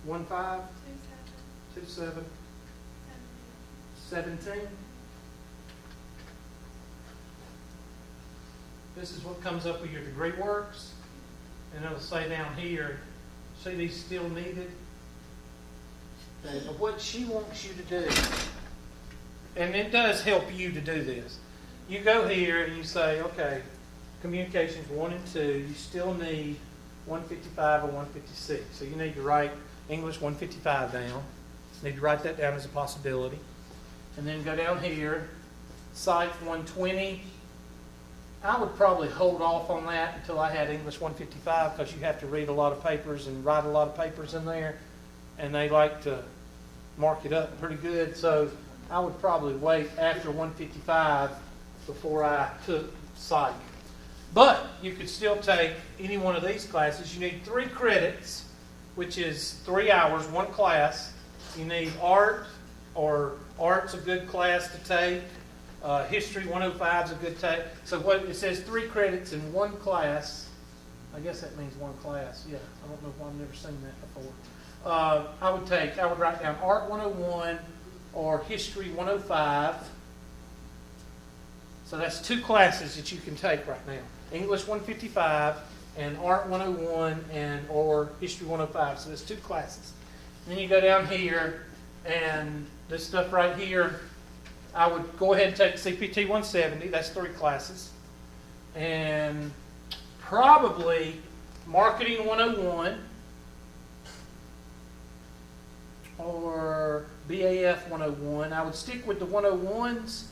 15, 27, 17. This is what comes up with your degree works. And it'll say down here, see these still needed? What she wants you to do, and it does help you to do this. You go here and you say, okay, communications 1 and 2, you still need 155 or 156. So you need to write English 155 down. You need to write that down as a possibility. And then go down here, Psych 120. I would probably hold off on that until I had English 155 because you have to read a lot of papers and write a lot of papers in there. And they like to mark it up pretty good. So I would probably wait after 155 before I took Psych. But you could still take any one of these classes. You need 3 credits, which is 3 hours, 1 class. You need art, or art's a good class to take. History 105 is a good take. So what it says 3 credits in 1 class. I guess that means 1 class. Yeah, I don't know if I've never seen that before. I would write down Art 101 or History 105. So that's 2 classes that you can take right now. English 155 and Art 101 and or History 105. So that's 2 classes. And then you go down here and this stuff right here, I would go ahead and take CPT 170. That's 3 classes. And probably Marketing 101 or BAF 101. I would stick with the 101s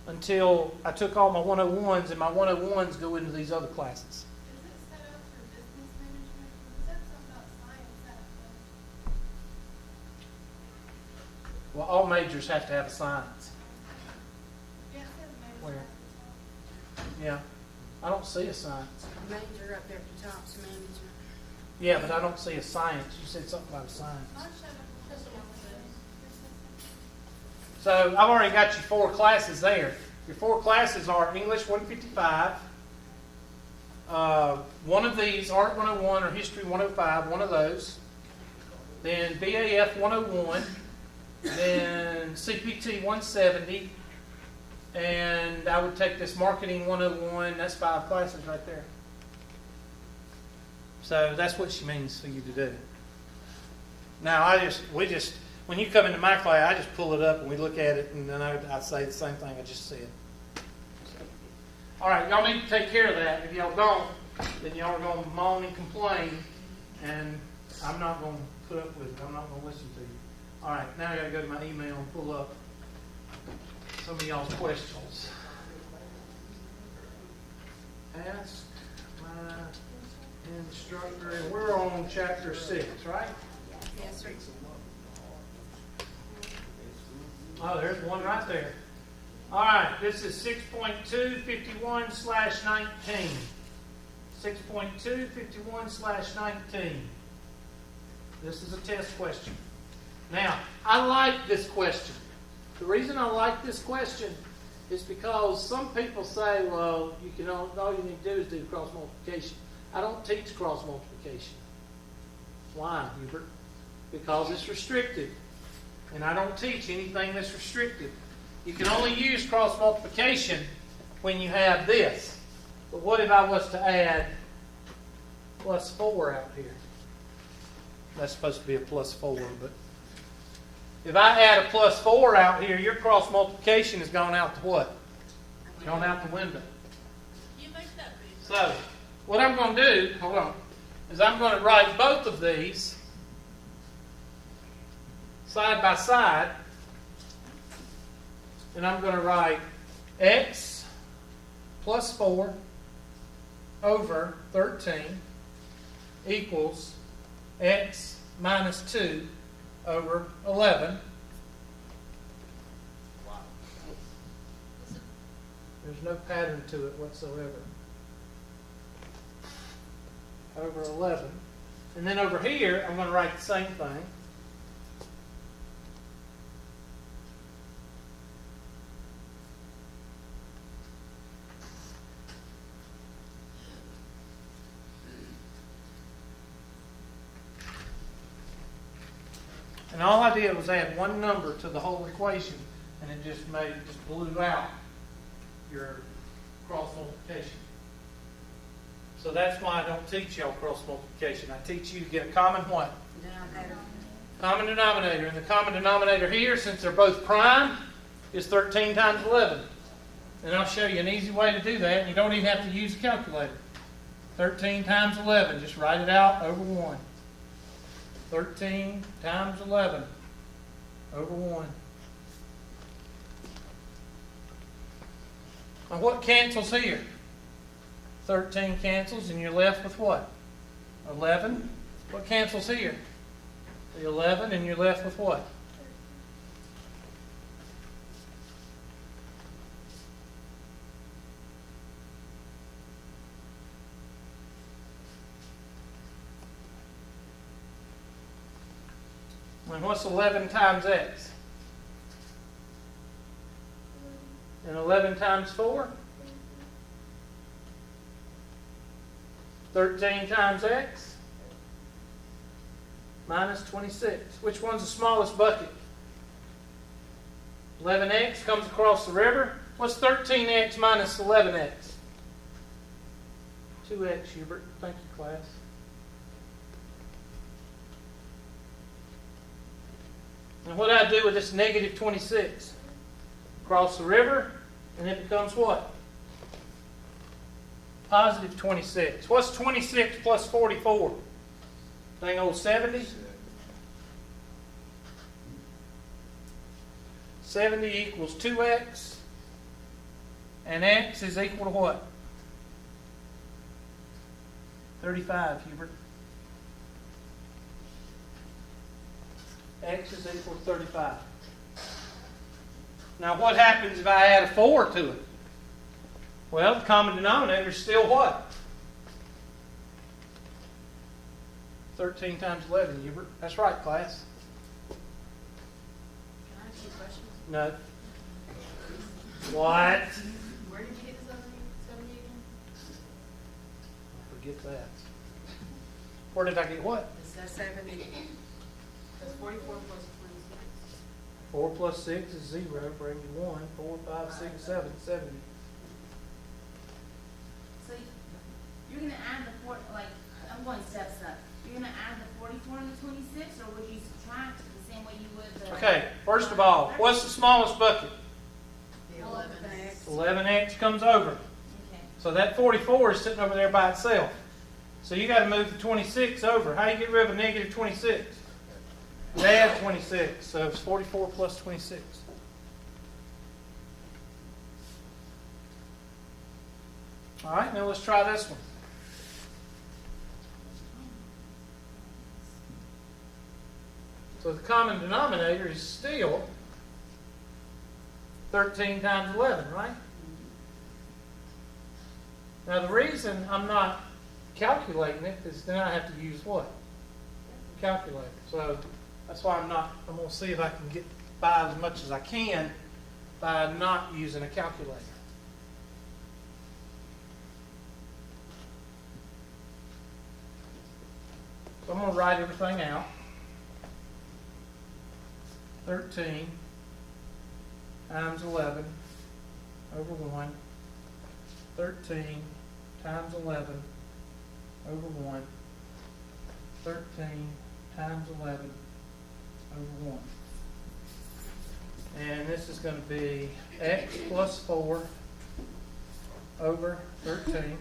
until I took all my 101s, and my 101s go into these other classes. Is it set up for business management? It said something about science at Well, all majors have to have a science. Yeah, it says major. Where? Yeah. I don't see a science. Major up there at the top's management. Yeah, but I don't see a science. You said something about a science. Mine showed up as business. So I've already got you 4 classes there. Your 4 classes are English 155, one of these, Art 101 or History 105, one of those. Then BAF 101, then CPT 170, and I would take this Marketing 101. That's 5 classes right there. So that's what she means for you to do. Now, when you come into my class, I just pull it up and we look at it, and then I say the same thing I just said. All right, y'all need to take care of that. If y'all don't, then y'all are going to moan and complain, and I'm not going to put up with it. I'm not going to listen to you. All right, now I got to go to my email and pull up some of y'all's questions. Ask my instructor, and we're on chapter 6, right? Yes, sir. Oh, there's one right there. All right, this is 6.251/19. 6.251/19. This is a test question. Now, I like this question. The reason I like this question is because some people say, well, all you need to do is do cross multiplication. I don't teach cross multiplication. Why, Hubert? Because it's restricted. And I don't teach anything that's restricted. You can only use cross multiplication when you have this. But what if I was to add +4 out here? That's supposed to be a +4, but if I add a +4 out here, your cross multiplication has gone out to what? Gone out the window. You make that big. So, what I'm going to do, hold on, is I'm going to write both of these side by side, and I'm going to write x +4 over 13 equals x -2 over 11. There's no pattern to it whatsoever. Over 11. And then over here, I'm going to write the same thing. And all I did was add one number to the whole equation, and it just blew out your cross multiplication. So that's why I don't teach y'all cross multiplication. I teach you to get a common what? Denominator. Common denominator. And the common denominator here, since they're both prime, is 13 times 11. And I'll show you an easy way to do that. You don't even have to use a calculator. 13 times 11. Just write it out over 1. 13 times 11 over 1. Now what cancels here? 13 cancels, and you're left with what? 11. What cancels here? The 11, and you're left with what? And what's 11 times x? And 11 times 4? 13 times x? Minus 26. Which one's the smallest bucket? 11x comes across the river. What's 13x minus 11x? 2x, Hubert. Thank you, class. And what do I do with this negative 26? Cross the river, and it becomes what? Positive 26. What's 26 plus 44? Dang old 70? 70 equals 2x, and x is equal to what? 35, Hubert. X is equal to 35. Now what happens if I add a 4 to it? Well, the common denominator is still what? 13 times 11, Hubert. That's right, class. Can I ask you a question? No. What? Where did you get the 70 again? Forget that. Where did I get what? Is that 70? That's 44 plus 26. 4 plus 6 is 0, brings you 1. 4, 5, 6, 7, 70. So you're going to add the I'm going steps up. You're going to add the 44 and the 26, or would you subtract the same way you would the... Okay, first of all, what's the smallest bucket? The 11x. 11x comes over. Okay. So that 44 is sitting over there by itself. So you got to move the 26 over. How do you get rid of a negative 26? You add 26. So it's 44 plus 26. All right, now let's try this one. So the common denominator is still 13 times 11, right? Now the reason I'm not calculating it is then I have to use what? Calculator. So that's why I'm going to see if I can get by as much as I can by not using a calculator. So I'm going to write everything out. 13 times 11 over 1. 13 times 11 over 1. 13 times 11 over 1. And this is going to be x plus 4 over 13.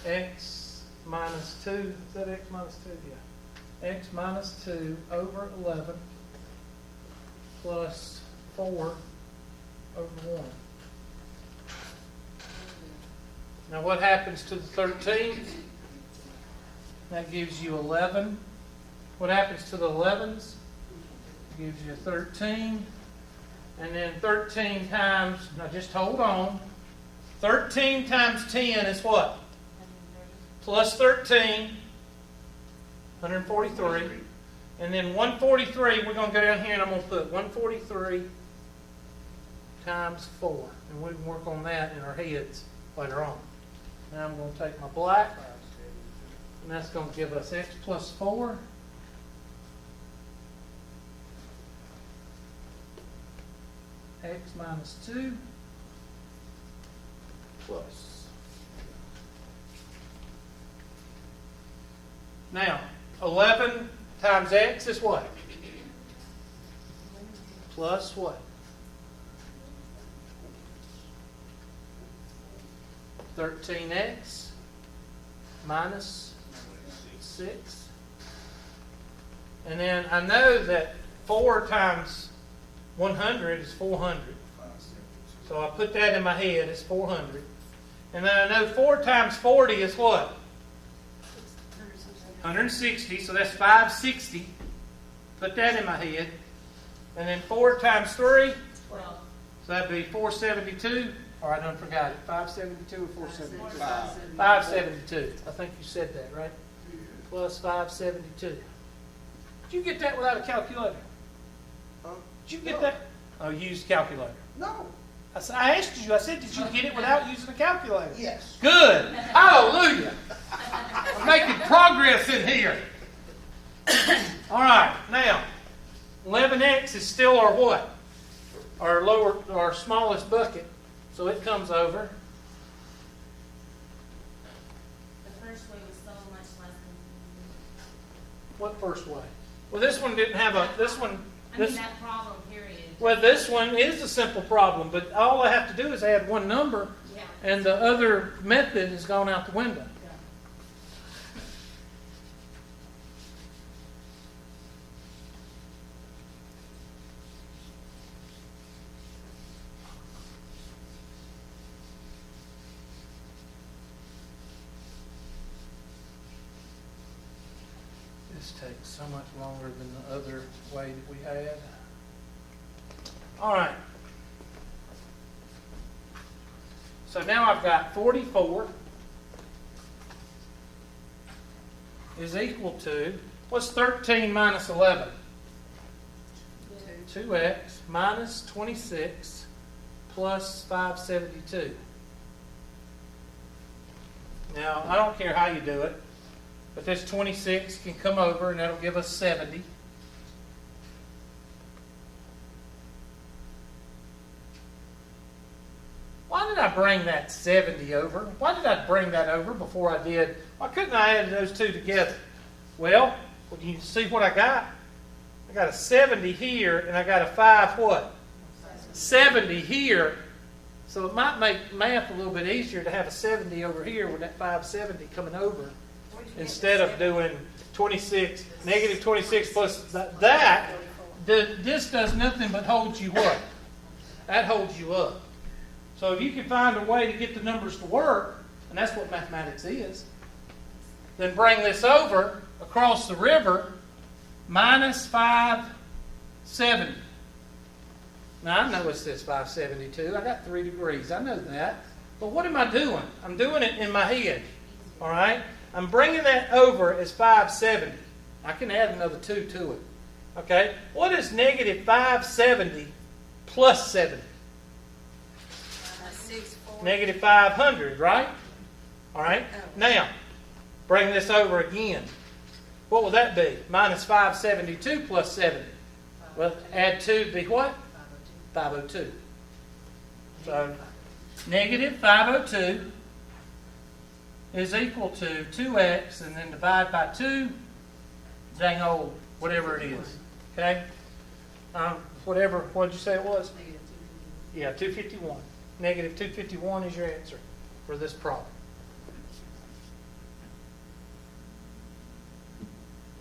X minus 2. Is that x minus 2? Yeah. X minus 2 over 11 plus 4 over 1. Now what happens to the 13? That gives you 11. What happens to the 11s? It gives you 13. And then 13 times, now just hold on. 13 times 10 is what? Plus 13. 143. And then 143, we're going to go down here and I'm going to put 143 times 4. And we can work on that in our heads later on. Now I'm going to take my black, and that's going to give us x plus 4 x minus 2 plus. Now, 11 times x is what? Plus what? 13x minus 6. And then I know that 4 times 100 is 400. So I put that in my head, it's 400. And then I know 4 times 40 is what? 160, so that's 560. Put that in my head. And then 4 times 3, so that'd be 472. Or I done forgot it. 572 or 472? 572. I think you said that, right? Plus 572. Did you get that without a calculator? Did you get that? Oh, you used a calculator. No. I asked you, I said, did you get it without using a calculator? Yes. Good. Hallelujah. I'm making progress in here. All right. Now, 11x is still our what? Our smallest bucket. So it comes over. The first way was so much less than. What first way? Well, this one didn't have a, this one, I mean, this, that problem, period. well, this one is a simple problem, but all I have to do is add one number, Yeah. and the other method has gone out the window. This takes so much longer than the other way that we had. All right. So now I've got 44 is equal to, what's 13 minus 11? 2x minus 26 plus 572. Now, I don't care how you do it, but this 26 can come over and that'll give us 70. Why did I bring that 70 over? Why did I bring that over before I did? Why couldn't I add those two together? Well, you see what I got? I got a 70 here and I got a 5 what? 70 here. So it might make math a little bit easier to have a 70 over here with that 570 coming over instead of doing 26, negative 26 plus that. This does nothing but hold you up. That holds you up. So if you can find a way to get the numbers to work, and that's what mathematics is, then bring this over across the river, minus 570. Now I know it says 572. I got 3 degrees. I know that. But what am I doing? I'm doing it in my head. All right? I'm bringing that over as 570. I can add another 2 to it. Okay? What is negative 570 plus 70? Negative 500, right? All right? Now, bring this over again. What will that be? Minus 572 plus 70. Well, add 2 to be what? 502. So, negative 502 is equal to 2x and then divide by 2, dang old, whatever it is. Okay? Whatever, what did you say it was? Yeah, 251. Negative 251 is your answer for this problem.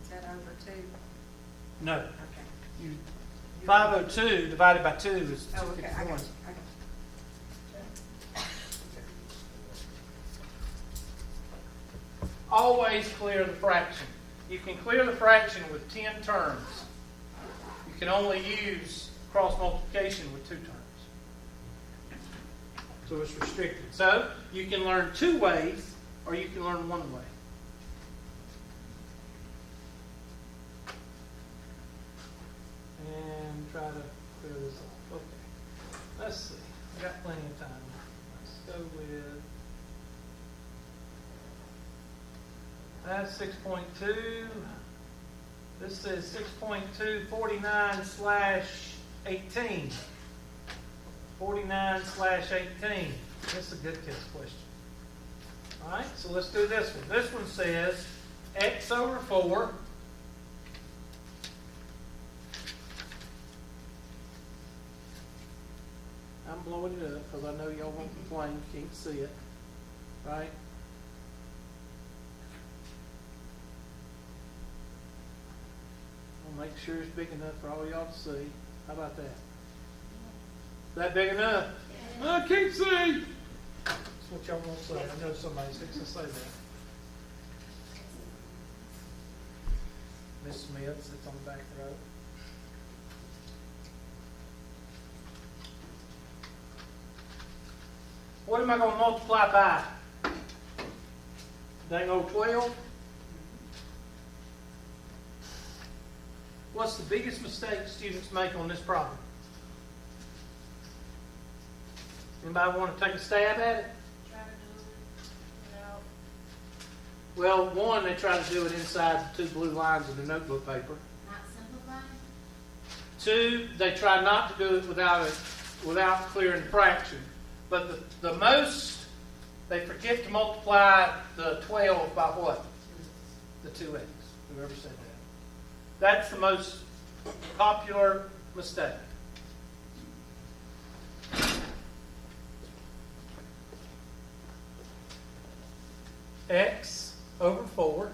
Is that over 2? No. Okay. 502 divided by 2 is Oh, okay, I 251. got you. Always clear the fraction. You can clear the fraction with 10 terms. You can only use cross multiplication with 2 terms. So it's restricted. So you can learn 2 ways or you can learn 1 way. And try to clear this off. Okay. Let's see. I've got plenty of time. Let's go with... That's 6.2. This says 6.249/18. 49/18. This is a good test question. All right, so let's do this one. This one says x over 4 I'm blowing it up because I know y'all won't complain, you can't see it, right? I'll make sure it's big enough for all y'all to see. How about that? Is that big enough? I can't see. That's what y'all won't say. I know somebody's fixing to say that. Miss Smith sits on the back row. What am I going to multiply by? Dang old 12? What's the biggest mistake students make on this problem? Anybody want to take a stab at it? Try to do it without. Well, one, they try to do it inside the 2 blue lines of the notebook paper. Not simplifying? 2, they try not to do it without clearing the fraction. But the most, they forget to multiply the 12 by what? The 2x. Whoever said that. That's the most popular mistake. X over 4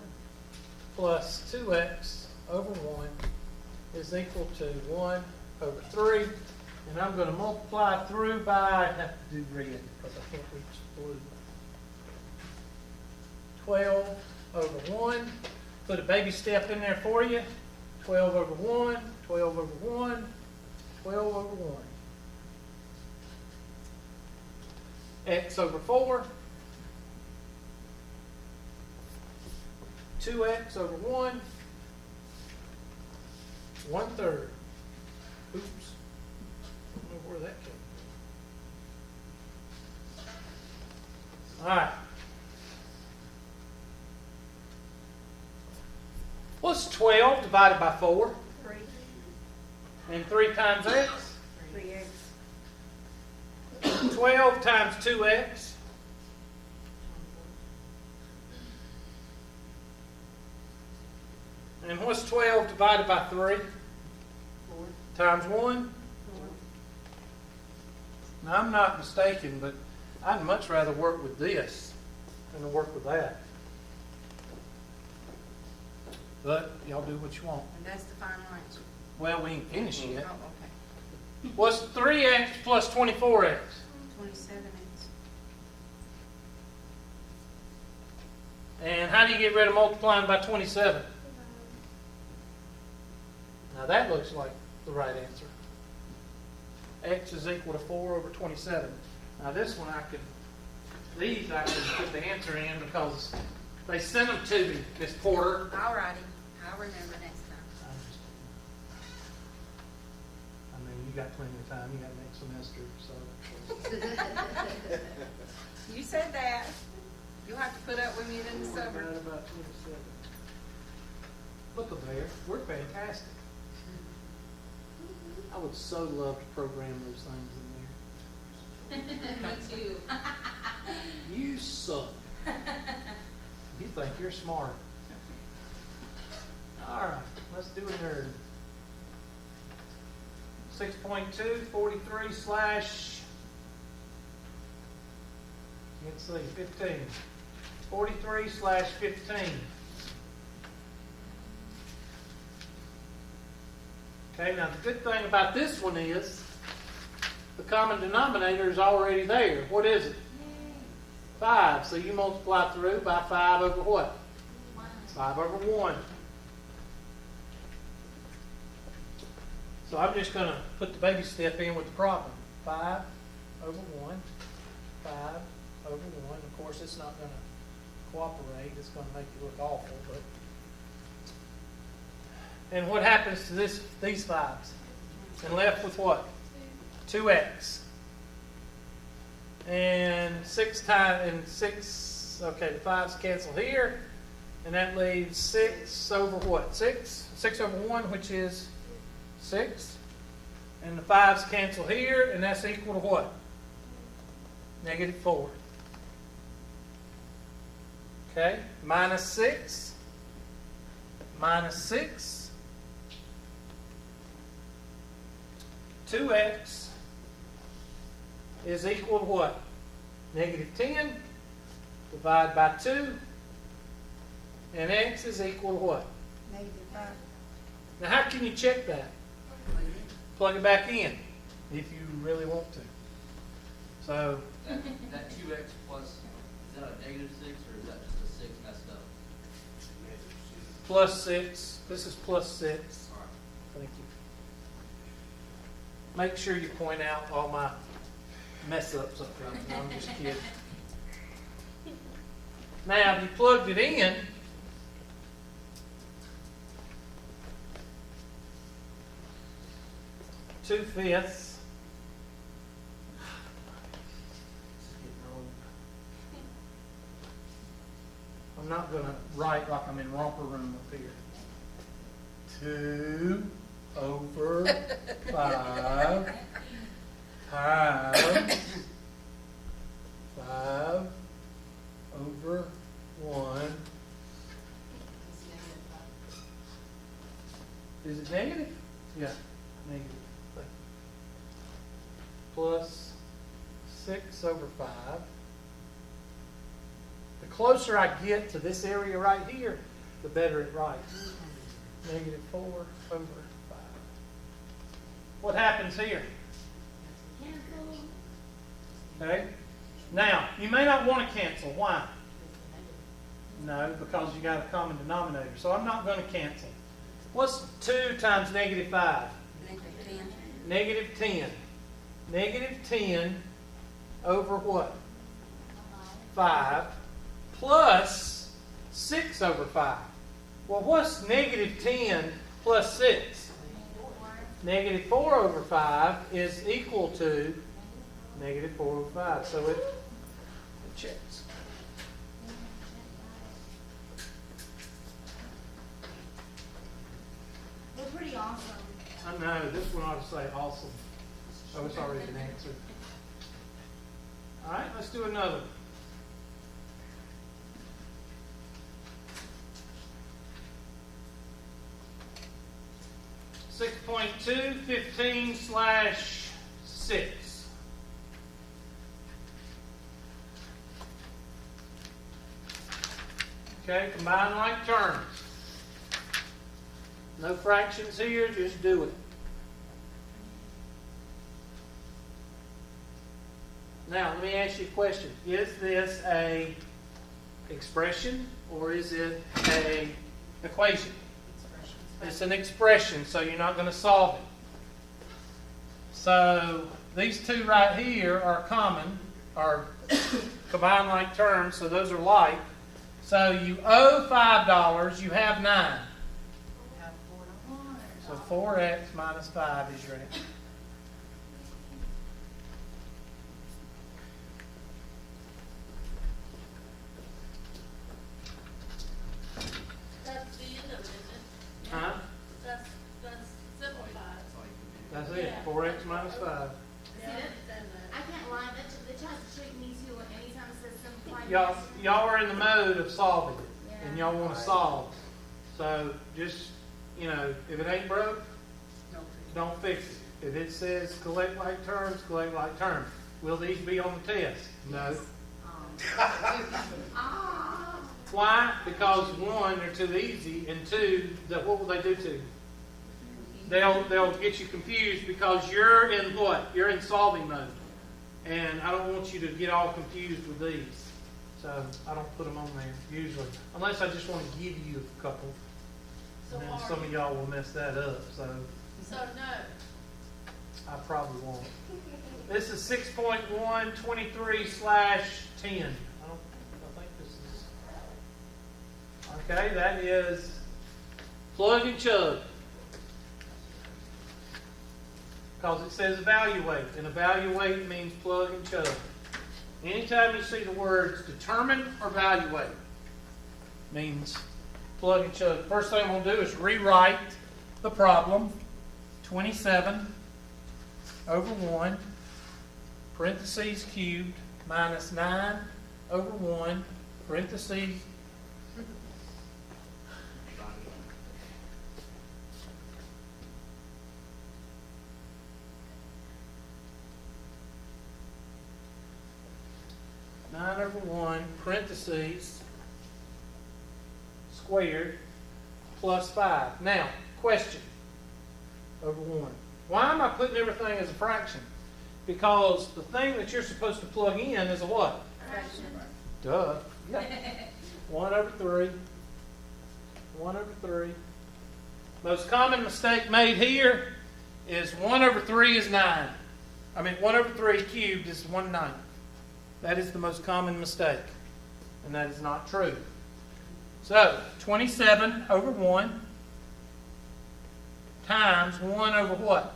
plus 2x over 1 is equal to 1 over 3. And I'm going to multiply through by, I have to do red because I can't reach blue. 12 over 1. Put a baby step in there for you. 12 over 1, 12 over 1, 12 over 1. X over 4. 2x over 1. 1/3. Oops. I don't know where that came from. All right. What's 12 divided by 4? 3. And 3 times x? 3x. 12 times 2x. And what's 12 divided by 3? 4. Times 1? 4. Now, I'm not mistaken, but I'd much rather work with this than to work with that. But y'all do what you want. And that's the final answer. Well, we ain't finished Oh, yet. okay. What's 3x plus 24x? 27x. And how do you get rid of multiplying by 27? Now that looks like the right answer. X is equal to 4 over 27. Now this one these I can put the answer in because they sent them to me, Miss Porter. All righty. I'll remember next time. I mean, you got plenty of time. You got next semester, so. You said that. You'll have to put up with me in the summer. Right about 27. Look at there. We're fantastic. I would so love to program those things in there. Me too. You suck. You think you're smart. All right, let's do a nerd. 6.2, 43 slash, let's see, 15. 43 slash 15. Okay, now the good thing about this one is the common denominator is already there. What is it? 5. So you multiply through by 5 over what? 5 over 1. So I'm just going to put the baby step in with the problem. 5 over 1. 5 over 1. Of course, it's not going to cooperate. It's going to make you look awful. But and what happens to these 5s? And left with what? 2x. And 6 times, and 6, okay, the 5's cancel here. And that leaves 6 over what? 6? 6 over 1, which is 6. And the 5's cancel here, and that's equal to what? -4. Okay, -6. -6. 2x is equal to what? -10. Divide by 2. And x is equal to what? -5. Now, how can you check that? Plug it back in if you really want to. So, That 2x plus, is that a -6 or is that just a 6 messed up? +6. This is +6. All right. Thank you. Make sure you point out all my mess ups up front. No, I'm just kidding. Now, if you plugged it in, two-fifths. I'm not going to write like I'm in romper room up here. 2 over 5 times 5 over 1. Is it negative? Yeah, negative. Plus 6 over 5. The closer I get to this area right here, the better it writes. -4 over 5. What happens here? Cancel. Okay? Now, you may not want to cancel. Why? No, because you got a common denominator. So I'm not going to cancel. What's 2 times -5? -10. -10 over what? 5 plus 6 over 5. Well, what's -10 plus 6? -4 over 5 is equal to -4 over 5. So it checks. We're pretty awesome. I know, this one ought to say awesome. Oh, it's already been answered. All right, let's do another. (6.215/6). Okay, combine like terms. No fractions here, just do it. Now, let me ask you a question. Is this a expression or is it a equation? It's an expression, so you're not going to solve it. So these two right here are common, are combined like terms, so those are like. So you owe $5, you have 9. So 4x minus 5 is your answer. That's the end of it, isn't it? Huh? That's simplified. That's it. 4x minus 5. Yeah, I See, understand that. I can't lie, that tries to trick me too, anytime it says simplify. Y'all are in the mode of solving it, and y'all want to solve. So just, if it ain't broke, don't fix it. If it says collect like terms, collect like terms. Will these be on the test? No. Ah. Why? Because one, they're too easy, and two, what will they do to you? They'll get you confused because you're in what? You're in solving mode. And I don't want you to get all confused with these. So I don't put them on there usually. Unless I just want to give you a couple. So And then are some of y'all will mess that up. So So no. I probably won't. This is 6.123/10. I think this is. Okay, that is plug and chug. Because it says evaluate, and evaluate means plug and chug. Anytime you see the words determine or evaluate, means plug and chug. First thing I'm going to do is rewrite the problem. 27 over 1, parentheses cubed, minus 9 over 1, parentheses, nine over 1, parentheses, squared, plus 5. Now, question, over 1. Why am I putting everything as a fraction? Because the thing that you're supposed to plug in is a what? Fraction. Duh. Yeah. 1 over 3. 1 over 3. Most common mistake made here is 1 over 3 is 9. 1 over 3 cubed is 1/9. That is the most common mistake. And that is not true. So, 27 over 1 times 1 over what?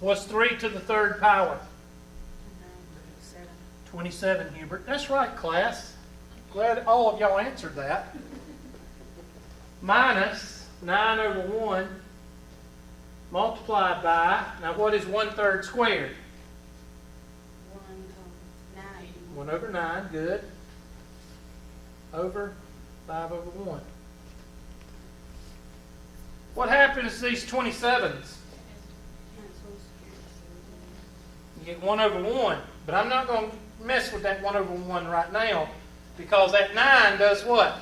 What's 3 to the third power? 27, Hubert. That's right, class. Glad all of y'all answered that. Minus 9 over 1 multiplied by, now what is 1/3 squared? 1 over 9, good. Over 5 over 1. What happens to these 27s? You get 1 over 1. But I'm not going to mess with that 1 over 1 right now because that 9 does what?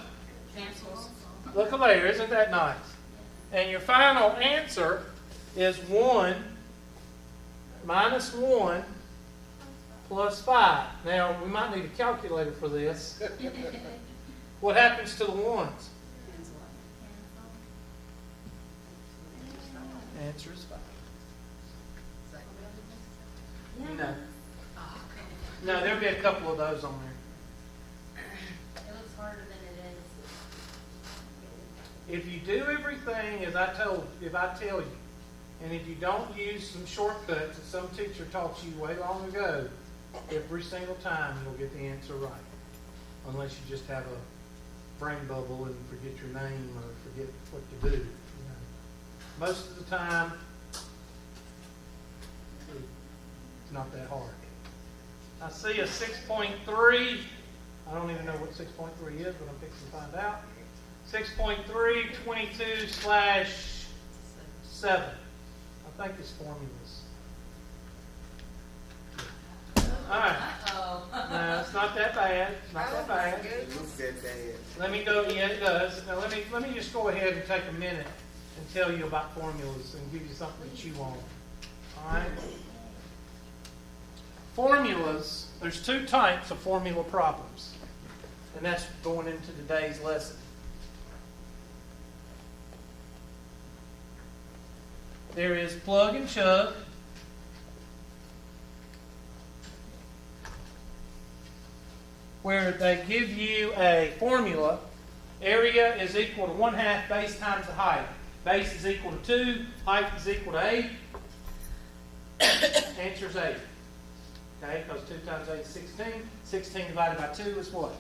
Cancels. Look at there, isn't that nice? And your final answer is 1 minus 1 plus 5. Now, we might need a calculator for this. What happens to the 1s? Answer is 5. No. No, there'll be a couple of those on there. It looks harder than it is. If you do everything as I tell you, and if you don't use some shortcuts that some teacher taught you way long ago, every single time you'll get the answer right. Unless you just have a brain bubble and forget your name or forget what to do. You know. Most of the time, it's not that hard. I see a 6.3. I don't even know what 6.3 is, but I'm fixing to find out. 6.3, 22/7. I think it's formulas. All right. Uh-oh. No, it's not that bad. It's not that bad. It looks that bad. Let me go. Yeah, it does. Now let me just go ahead and take a minute and tell you about formulas and give you something that you want. All right. Formulas. There's two types of formula problems, and that's going into today's lesson. There is plug and chug. Where they give you a formula. Area is equal to 1/2 base times the height. Base is equal to 2. Height is equal to 8. Answer is 8. Okay, because 2 times 8 is 16. 16 divided by 2 is what?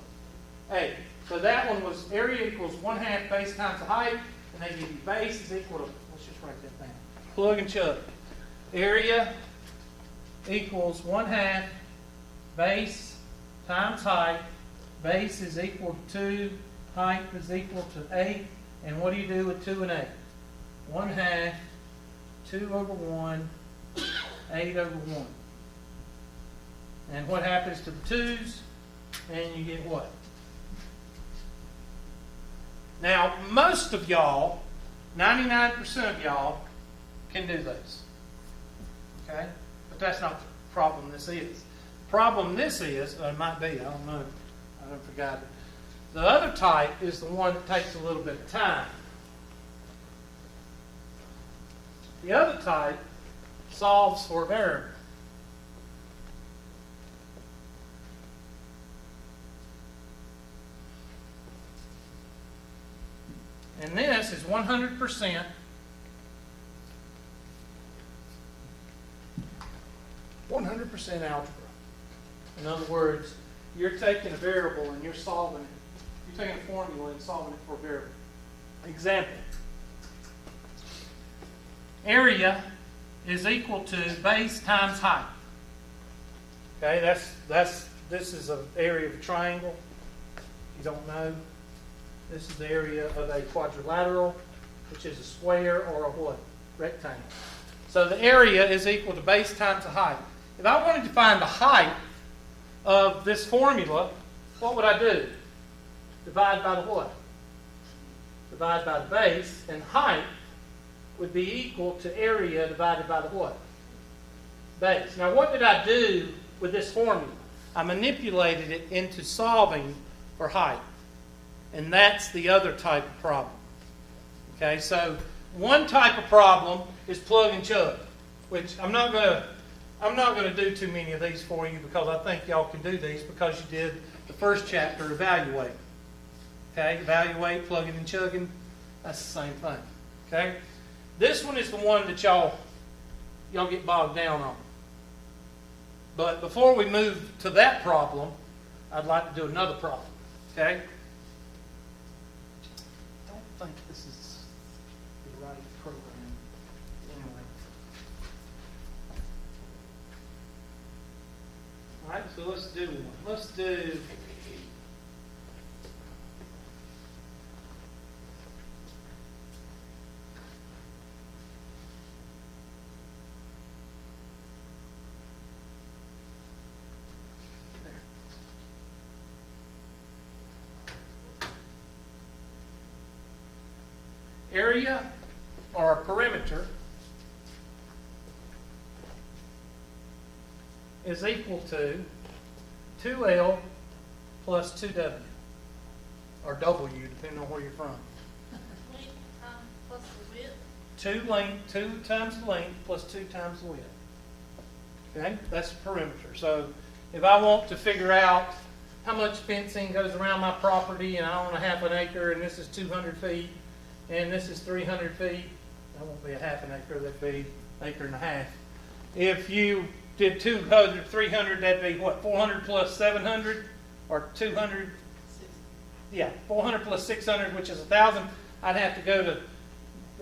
8. So that one was area equals 1/2 base times the height. And they give you base is equal to, let's just write that down. Plug and chug. Area equals 1/2 base times height. Base is equal to 2. Height is equal to 8. And what do you do with 2 and 8? 1/2, 2 over 1, 8 over 1. And what happens to the 2's? And you get what? Now, most of y'all, 99% of y'all, can do those. Okay? But that's not the problem this is. The problem this is, or it might be, I don't know. I don't forgot it. The other type is the one that takes a little bit of time. The other type solves for a variable. And this is 100% algebra. In other words, you're taking a variable and you're solving it. You're taking a formula and solving it for a variable. Example. Area is equal to base times height. Okay, this is an area of a triangle. If you don't know, this is the area of a quadrilateral, which is a square or a what? Rectangle. So the area is equal to base times the height. If I wanted to find the height of this formula, what would I do? Divide by the what? Divide by the base, and height would be equal to area divided by the what? Base. Now what did I do with this formula? I manipulated it into solving for height. And that's the other type of problem. Okay, so one type of problem is plug and chug, which I'm not going to do too many of these for you because I think y'all can do these because you did the first chapter, evaluate. Okay, evaluate, plugging and chugging, that's the same thing. Okay, this one is the one that y'all get bogged down on. But before we move to that problem, I'd like to do another problem. Okay? I don't think this is the right program. Anyway. All right, so let's do one. Let's do area or a perimeter is equal to 2L plus 2W, or W, depending on where you're from. Length, plus the width. 2 times the length plus 2 times the width. Okay, that's the perimeter. So if I want to figure out how much fencing goes around my property, and I own a half an acre, and this is 200 feet, and this is 300 feet. That won't be a half an acre, that'd be an acre and a half. If you did 200, 300, that'd be what, 400 plus 700? Or 200? Yeah, 400 plus 600, which is 1,000. I'd have to go to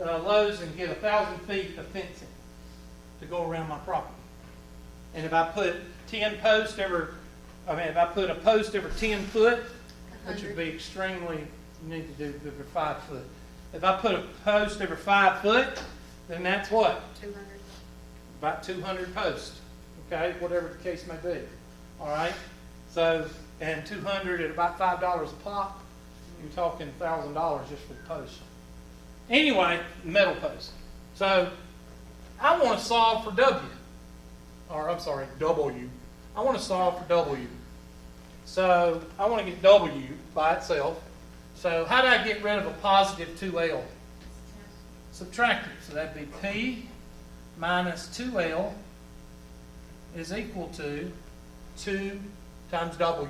Lowe's and get 1,000 feet of fencing to go around my property. And if I put 10 posts if I put a post every 10 foot, which would be extremely, you need to do every 5 foot. If I put a post every 5 foot, then that's what? 200. About 200 posts. Okay, whatever the case may be. All right. So, and 200 at about $5 a pop, you're talking $1,000 just for the post. Anyway, metal post. So, I want to solve for W. Or I'm sorry, W. I want to solve for W. So, I want to get W by itself. So how do I get rid of a positive 2L? Subtract it. So that'd be P minus 2L is equal to 2 times W.